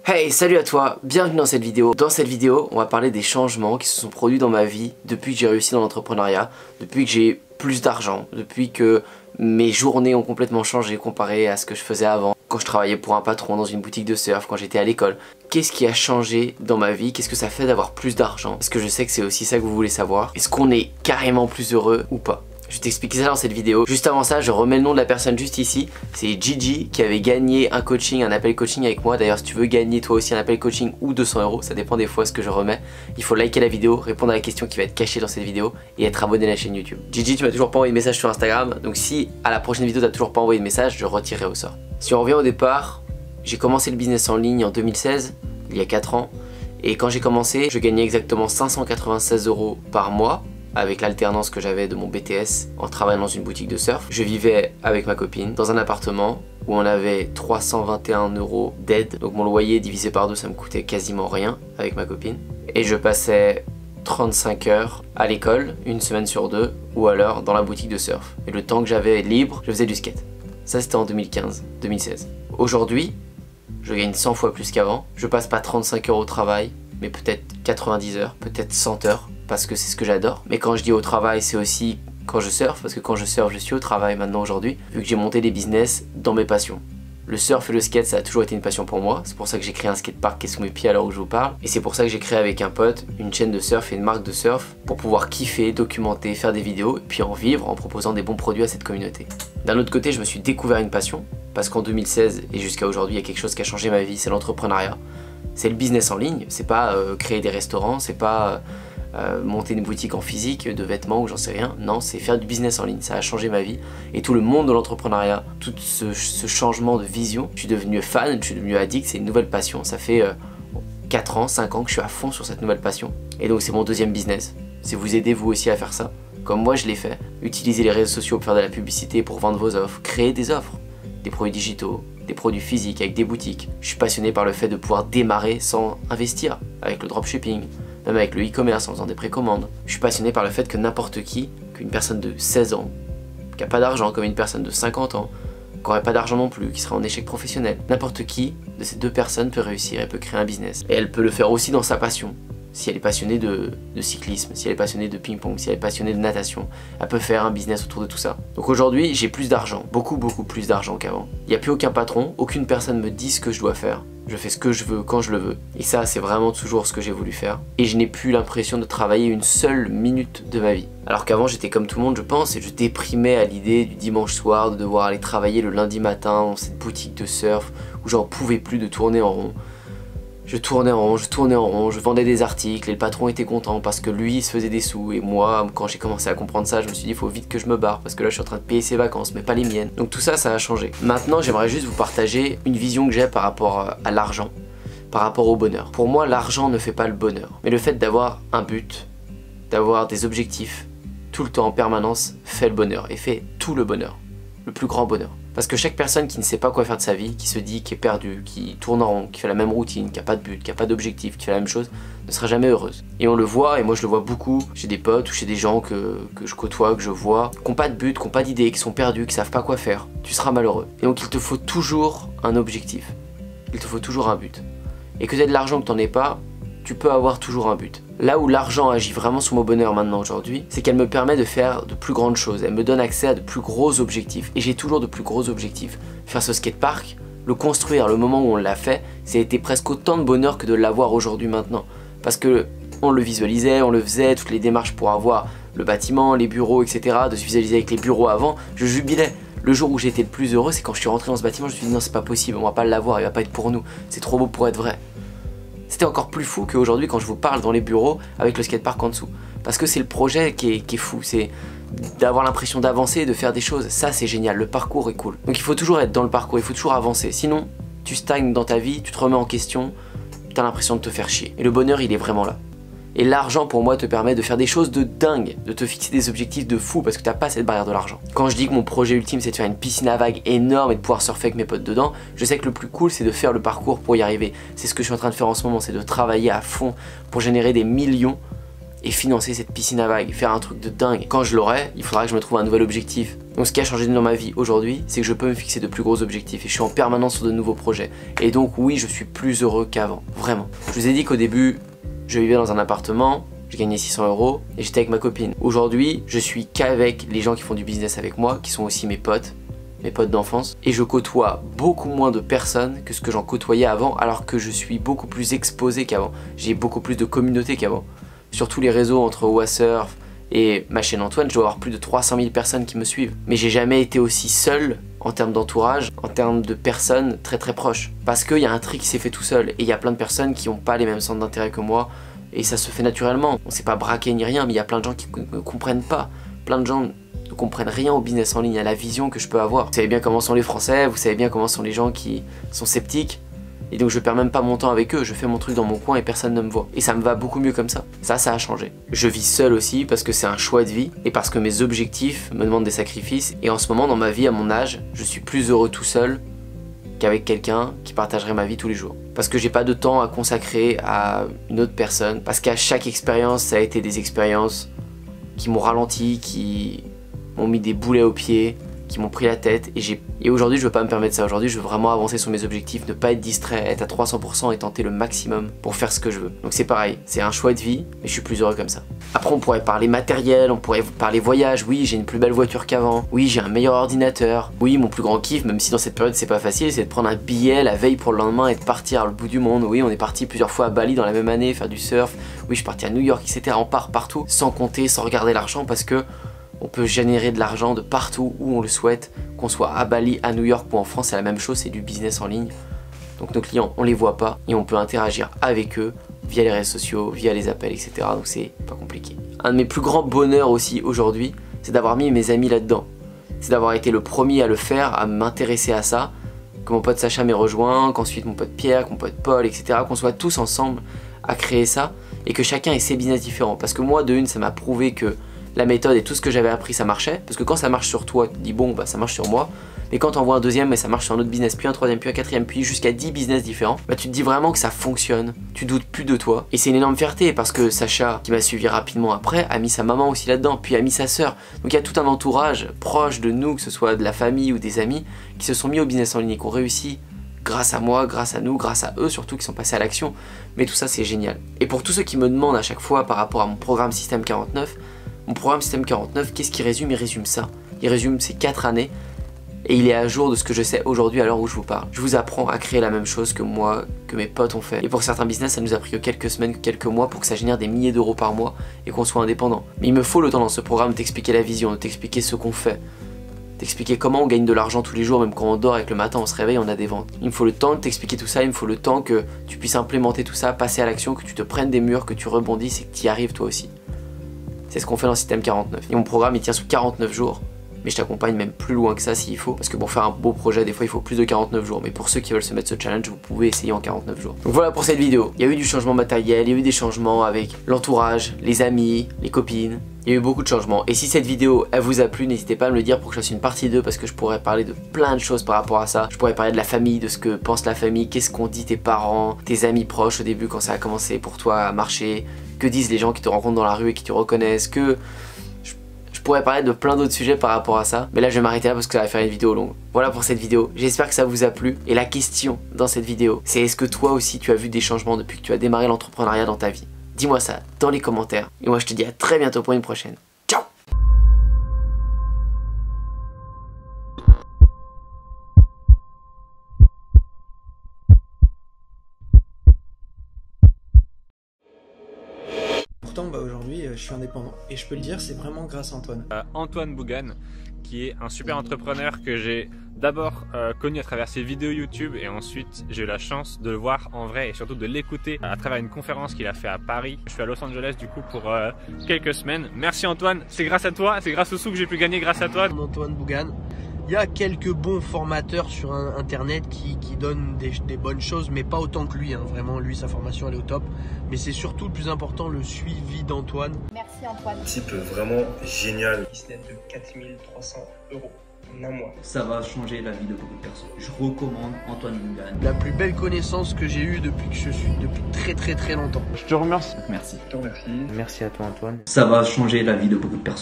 Hey, salut à toi, bienvenue dans cette vidéo. Dans cette vidéo, on va parler des changements qui se sont produits dans ma vie depuis que j'ai réussi dans l'entrepreneuriat, depuis que j'ai plus d'argent, depuis que mes journées ont complètement changé comparé à ce que je faisais avant, quand je travaillais pour un patron dans une boutique de surf, quand j'étais à l'école. Qu'est-ce qui a changé dans ma vie? Qu'est-ce que ça fait d'avoir plus d'argent? Parce que je sais que c'est aussi ça que vous voulez savoir. Est-ce qu'on est carrément plus heureux ou pas? Je vais t'expliquer ça dans cette vidéo. Juste avant ça, je remets le nom de la personne juste ici. C'est Gigi qui avait gagné un coaching, un appel coaching avec moi. D'ailleurs, si tu veux gagner toi aussi un appel coaching ou 200 €, ça dépend des fois ce que je remets. Il faut liker la vidéo, répondre à la question qui va être cachée dans cette vidéo et être abonné à la chaîne YouTube. Gigi, tu m'as toujours pas envoyé de message sur Instagram. Donc si à la prochaine vidéo, tu n'as toujours pas envoyé de message, je retirerai au sort. Si on revient au départ, j'ai commencé le business en ligne en 2016, il y a 4 ans. Et quand j'ai commencé, je gagnais exactement 596 € par mois, avec l'alternance que j'avais de mon BTS en travaillant dans une boutique de surf. Je vivais avec ma copine dans un appartement où on avait 321 € d'aide. Donc mon loyer divisé par 2, ça me coûtait quasiment rien avec ma copine. Et je passais 35 heures à l'école, une semaine sur 2, ou alors dans la boutique de surf. Et le temps que j'avais libre, je faisais du skate. Ça c'était en 2015-2016. Aujourd'hui, je gagne 100 fois plus qu'avant. Je passe pas 35 heures au travail, mais peut-être 90 heures, peut-être 100 heures. Parce que c'est ce que j'adore. Mais quand je dis au travail, c'est aussi quand je surfe, parce que quand je surfe, je suis au travail maintenant aujourd'hui, vu que j'ai monté des business dans mes passions. Le surf et le skate, ça a toujours été une passion pour moi. C'est pour ça que j'ai créé un skatepark qui est sous mes pieds à l'heure où je vous parle. Et c'est pour ça que j'ai créé avec un pote une chaîne de surf et une marque de surf pour pouvoir kiffer, documenter, faire des vidéos et puis en vivre en proposant des bons produits à cette communauté. D'un autre côté, je me suis découvert une passion parce qu'en 2016 et jusqu'à aujourd'hui, il y a quelque chose qui a changé ma vie, c'est l'entrepreneuriat. C'est le business en ligne, c'est pas créer des restaurants, c'est pas monter une boutique en physique de vêtements ou j'en sais rien. Non, c'est faire du business en ligne. Ça a changé ma vie. Et tout le monde de l'entrepreneuriat, tout ce changement de vision, je suis devenu fan, je suis devenu addict. C'est une nouvelle passion. Ça fait 4 ans, 5 ans que je suis à fond sur cette nouvelle passion. Et donc c'est mon deuxième business. C'est vous aider vous aussi à faire ça. Comme moi je l'ai fait. Utiliser les réseaux sociaux pour faire de la publicité, pour vendre vos offres. Créer des offres. Des produits digitaux, des produits physiques avec des boutiques. Je suis passionné par le fait de pouvoir démarrer sans investir. Avec le dropshipping. Même avec le e-commerce en faisant des précommandes. Je suis passionné par le fait que n'importe qui, qu'une personne de 16 ans, qui n'a pas d'argent comme une personne de 50 ans, qui n'aurait pas d'argent non plus, qui serait en échec professionnel, n'importe qui de ces deux personnes peut réussir, elle peut créer un business. Et elle peut le faire aussi dans sa passion. Si elle est passionnée de cyclisme, si elle est passionnée de ping-pong, si elle est passionnée de natation, elle peut faire un business autour de tout ça. Donc aujourd'hui, j'ai plus d'argent, beaucoup plus d'argent qu'avant. Il n'y a plus aucun patron, aucune personne me dit ce que je dois faire. Je fais ce que je veux quand je le veux. Et ça, c'est vraiment toujours ce que j'ai voulu faire. Et je n'ai plus l'impression de travailler une seule minute de ma vie. Alors qu'avant, j'étais comme tout le monde, je pense, et je déprimais à l'idée du dimanche soir de devoir aller travailler le lundi matin dans cette boutique de surf où j'en pouvais plus de tourner en rond. Je tournais en rond, je vendais des articles et le patron était content parce que lui il se faisait des sous et moi quand j'ai commencé à comprendre ça je me suis dit il faut vite que je me barre parce que là je suis en train de payer ses vacances mais pas les miennes. Donc tout ça, ça a changé. Maintenant j'aimerais juste vous partager une vision que j'ai par rapport à l'argent, par rapport au bonheur. Pour moi l'argent ne fait pas le bonheur, mais le fait d'avoir un but, d'avoir des objectifs tout le temps en permanence fait le bonheur et fait tout le bonheur, le plus grand bonheur. Parce que chaque personne qui ne sait pas quoi faire de sa vie, qui se dit, qui est perdue, qui tourne en rond, qui fait la même routine, qui n'a pas de but, qui n'a pas d'objectif, qui fait la même chose, ne sera jamais heureuse. Et on le voit, et moi je le vois beaucoup chez des potes ou chez des gens que je côtoie, que je vois, qui n'ont pas de but, qui n'ont pas d'idée, qui sont perdus, qui ne savent pas quoi faire. Tu seras malheureux. Et donc il te faut toujours un objectif. Il te faut toujours un but. Et que tu aies de l'argent, que tu n'en aies pas, tu peux avoir toujours un but. Là où l'argent agit vraiment sur mon bonheur maintenant aujourd'hui, c'est qu'elle me permet de faire de plus grandes choses. Elle me donne accès à de plus gros objectifs. Et j'ai toujours de plus gros objectifs. Faire ce skatepark, le construire, le moment où on l'a fait, ça a été presque autant de bonheur que de l'avoir aujourd'hui maintenant. Parce que on le visualisait, on le faisait, toutes les démarches pour avoir le bâtiment, les bureaux, etc. De se visualiser avec les bureaux avant, je jubilais. Le jour où j'étais le plus heureux, c'est quand je suis rentré dans ce bâtiment, je me suis dit non c'est pas possible, on va pas l'avoir, il va pas être pour nous. C'est trop beau pour être vrai. C'était encore plus fou qu'aujourd'hui quand je vous parle dans les bureaux avec le skatepark en dessous. Parce que c'est le projet qui est fou, c'est d'avoir l'impression d'avancer, de faire des choses. Ça c'est génial, le parcours est cool. Donc il faut toujours être dans le parcours, il faut toujours avancer. Sinon, tu stagnes dans ta vie, tu te remets en question, tu as l'impression de te faire chier. Et le bonheur, il est vraiment là. Et l'argent pour moi te permet de faire des choses de dingue, de te fixer des objectifs de fou parce que t'as pas cette barrière de l'argent. Quand je dis que mon projet ultime c'est de faire une piscine à vagues énorme et de pouvoir surfer avec mes potes dedans, je sais que le plus cool c'est de faire le parcours pour y arriver. C'est ce que je suis en train de faire en ce moment, c'est de travailler à fond pour générer des millions et financer cette piscine à vagues, faire un truc de dingue. Quand je l'aurai, il faudra que je me trouve un nouvel objectif. Donc ce qui a changé dans ma vie aujourd'hui, c'est que je peux me fixer de plus gros objectifs et je suis en permanence sur de nouveaux projets. Et donc oui, je suis plus heureux qu'avant, vraiment. Je vous ai dit qu'au début, je vivais dans un appartement, je gagnais 600 € et j'étais avec ma copine. Aujourd'hui, je suis qu'avec les gens qui font du business avec moi, qui sont aussi mes potes d'enfance, et je côtoie beaucoup moins de personnes que ce que j'en côtoyais avant, alors que je suis beaucoup plus exposé qu'avant. J'ai beaucoup plus de communauté qu'avant. Sur tous les réseaux entre Wassurf et ma chaîne Antoine, je dois avoir plus de 300 000 personnes qui me suivent. Mais j'ai jamais été aussi seul en termes d'entourage, en termes de personnes très proches. Parce qu'il y a un tri qui s'est fait tout seul, et il y a plein de personnes qui n'ont pas les mêmes centres d'intérêt que moi, et ça se fait naturellement. On s'est pas braqué ni rien, mais il y a plein de gens qui ne comprennent pas. Plein de gens ne comprennent rien au business en ligne, à la vision que je peux avoir. Vous savez bien comment sont les Français, vous savez bien comment sont les gens qui sont sceptiques. Et donc je perds même pas mon temps avec eux, je fais mon truc dans mon coin et personne ne me voit. Et ça me va beaucoup mieux comme ça. Ça a changé. Je vis seul aussi parce que c'est un choix de vie et parce que mes objectifs me demandent des sacrifices. Et en ce moment dans ma vie, à mon âge, je suis plus heureux tout seul qu'avec quelqu'un qui partagerait ma vie tous les jours. Parce que j'ai pas de temps à consacrer à une autre personne. Parce qu'à chaque expérience, ça a été des expériences qui m'ont ralenti, qui m'ont mis des boulets aux pieds, qui m'ont pris la tête, et aujourd'hui je veux pas me permettre ça. Aujourd'hui je veux vraiment avancer sur mes objectifs, ne pas être distrait, être à 300% et tenter le maximum pour faire ce que je veux. Donc c'est pareil, c'est un choix de vie, mais je suis plus heureux comme ça. Après on pourrait parler matériel, on pourrait parler voyage. Oui, j'ai une plus belle voiture qu'avant, oui, j'ai un meilleur ordinateur, oui, mon plus grand kiff, même si dans cette période c'est pas facile, c'est de prendre un billet la veille pour le lendemain et de partir à le bout du monde. Oui, on est parti plusieurs fois à Bali dans la même année faire du surf, oui, je suis parti à New York, etc. On part partout sans compter, sans regarder l'argent, parce que on peut générer de l'argent de partout où on le souhaite, qu'on soit à Bali, à New York ou en France, c'est la même chose, c'est du business en ligne. Donc nos clients, on les voit pas et on peut interagir avec eux via les réseaux sociaux, via les appels, etc. Donc c'est pas compliqué. Un de mes plus grands bonheurs aussi aujourd'hui, c'est d'avoir mis mes amis là-dedans. C'est d'avoir été le premier à le faire, à m'intéresser à ça, que mon pote Sacha m'ait rejoint, qu'ensuite mon pote Pierre, que mon pote Paul, etc. Qu'on soit tous ensemble à créer ça et que chacun ait ses business différents. Parce que moi, de une, ça m'a prouvé que la méthode et tout ce que j'avais appris ça marchait, parce que quand ça marche sur toi, tu te dis bon bah ça marche sur moi, mais quand tu envoies un deuxième et ça marche sur un autre business, puis un troisième, puis un quatrième, puis jusqu'à 10 business différents, bah tu te dis vraiment que ça fonctionne, tu doutes plus de toi, et c'est une énorme fierté parce que Sacha, qui m'a suivi rapidement après, a mis sa maman aussi là-dedans, puis a mis sa sœur, donc il y a tout un entourage proche de nous, que ce soit de la famille ou des amis, qui se sont mis au business en ligne et qui ont réussi grâce à moi, grâce à nous, grâce à eux surtout, qui sont passés à l'action, mais tout ça c'est génial. Et pour tous ceux qui me demandent à chaque fois par rapport à mon programme Système 49, mon programme Système 49, qu'est-ce qu'il résume? Il résume ça. Il résume ces 4 années et il est à jour de ce que je sais aujourd'hui à l'heure où je vous parle. Je vous apprends à créer la même chose que moi, que mes potes ont fait. Et pour certains business, ça nous a pris que quelques semaines, que quelques mois pour que ça génère des milliers d'euros par mois et qu'on soit indépendant. Mais il me faut le temps dans ce programme de t'expliquer la vision, de t'expliquer ce qu'on fait, t'expliquer comment on gagne de l'argent tous les jours, même quand on dort et que le matin on se réveille, on a des ventes. Il me faut le temps de t'expliquer tout ça, il me faut le temps que tu puisses implémenter tout ça, passer à l'action, que tu te prennes des murs, que tu rebondisses et que tu y arrives toi aussi. C'est ce qu'on fait dans Système 49. Et mon programme il tient sur 49 jours. Mais je t'accompagne même plus loin que ça s'il faut. Parce que pour faire un beau projet, des fois il faut plus de 49 jours. Mais pour ceux qui veulent se mettre ce challenge, vous pouvez essayer en 49 jours. Donc voilà pour cette vidéo. Il y a eu du changement matériel, il y a eu des changements avec l'entourage, les amis, les copines. Il y a eu beaucoup de changements. Et si cette vidéo elle vous a plu, n'hésitez pas à me le dire pour que je fasse une partie 2. Parce que je pourrais parler de plein de choses par rapport à ça. Je pourrais parler de la famille, de ce que pense la famille, qu'est-ce qu'ont dit tes parents, tes amis proches au début quand ça a commencé pour toi à marcher. Que disent les gens qui te rencontrent dans la rue et qui te reconnaissent, que je pourrais parler de plein d'autres sujets par rapport à ça. Mais là je vais m'arrêter là parce que ça va faire une vidéo longue. Voilà pour cette vidéo, j'espère que ça vous a plu. Et la question dans cette vidéo, c'est est-ce que toi aussi tu as vu des changements depuis que tu as démarré l'entrepreneuriat dans ta vie? Dis-moi ça dans les commentaires. Et moi je te dis à très bientôt pour une prochaine. Ciao! Bah aujourd'hui je suis indépendant et je peux le dire, c'est vraiment grâce à Antoine. Antoine Bougan, qui est un super entrepreneur que j'ai d'abord connu à travers ses vidéos YouTube et ensuite j'ai eu la chance de le voir en vrai et surtout de l'écouter à travers une conférence qu'il a fait à Paris. Je suis à Los Angeles du coup pour quelques semaines. Merci Antoine, c'est grâce à toi, c'est grâce aux sous que j'ai pu gagner grâce à toi. Antoine Bougan. Il y a quelques bons formateurs sur internet qui donnent des bonnes choses, mais pas autant que lui, hein. Vraiment, lui, sa formation elle est au top. Mais c'est surtout le plus important, le suivi d'Antoine. Merci Antoine. Type vraiment génial. Business de 4300 €. en un mois. Ça va changer la vie de beaucoup de personnes. Je recommande Antoine Lingan. La plus belle connaissance que j'ai eue depuis que je suis, depuis très longtemps. Je te remercie. Merci. Je te remercie. Merci à toi Antoine. Ça va changer la vie de beaucoup de personnes.